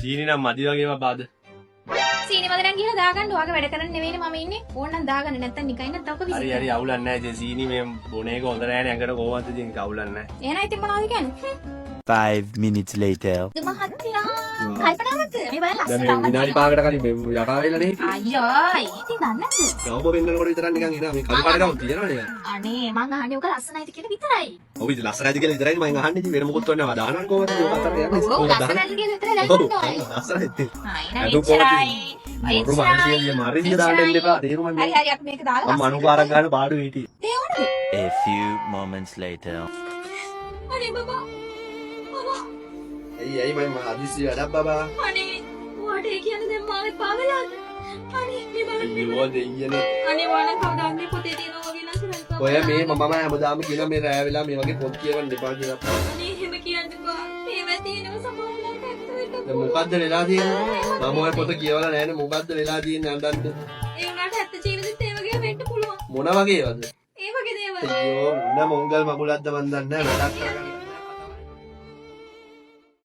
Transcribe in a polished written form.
සීනි නම් මදි වගේම බාද. සීනි මද නම් ගිහලා දාගන්න. ඔයාගේ වැඩ කරන්න නෙවෙයිනේ මම ඉන්නේ. ඕනනම් දාගන්න නැත්තම් නිකන් ඉන්න තවක විසිර. හරි අවුලක් නැහැ. ඉතින් සීනි මේ බොන එක හොඳ නැහැ නේ. අඟට කොහොමද ඉතින් අවුලක් නැහැ. එහෙනම් ඉතින් මොනවද කියන්නේ? 5 minutes later. මහත්තයා කල්පනාවක්ද? මේ බලන්න දැන් ලස්සන මේ විනාඩි 5කට කලින් මේ යකා වෙලා නේ. අයියෝ ඉතින් දන්නද? ගවම වෙන්නකොට විතරක් නිකන් එනවා. මේ කළු පාට ගම තියෙනවා නේද? අනේ මං අහන්නේ ඔක ලස්සනයිද කියලා විතරයි. ඔව් ඉතින් ලස්සනයිද කියලා විතරයි මම අහන්නේ. ඉතින් වෙන මොකුත් වෙන්නේ නැහැ. දානවා කොහොමද ඔක අතර යන්නේ? ඔව් ලස්සනයිද කියලා විතරයි දැනගන්න ඕනේ. ලස්සනයි ඉතින්. අයින මොරු මාරිසිය දාන්න දෙන්න එපා. තේරුම් ගන්න. හරි හරි අපි මේක දාලා මම අනුකාරක් ගන්න පාඩු හිටියේ. ඒ ඕනේ. A few moments later. අනේ බබා. බබා. ඇයි මම අදිසි වැඩක් බබා. අනේ ඔයාට ඒ කියන්නේ දැන් මාත් පාවෙලාද? අනේ මේ බලන්න. මේ දෙයියනේ. අනේ ඔයාලා කවදාද මේ පොතේ තියෙනවා වගේ ලස්සනයි. ඔය මේ මම හැමදාම කියන මේ රෑ වෙලා මේ වගේ පොත් කියවන්න එපා කියලා. අනේ එහෙම කියන්නකෝ. මේවා තියෙනවා සමහරවිට ඇත්ත වෙන්න. දැන් මොකද්ද වෙලා තියෙන්නේ? මම ඔය පොත කියවලා නැහැ නේ. මොකද්ද වෙලා තියෙන්නේ අඬන්න? ඒ උනාට ඇත්ත ජීවිතෙත් ඒ වගේ වෙන්න පුළුවන්. මොන වගේවද? ඒ වගේ දේවල්. අයියෝ මොන මොංගල් මගුලක්ද මන් දන්නේ නැහැ. වැඩක් කරගන්න.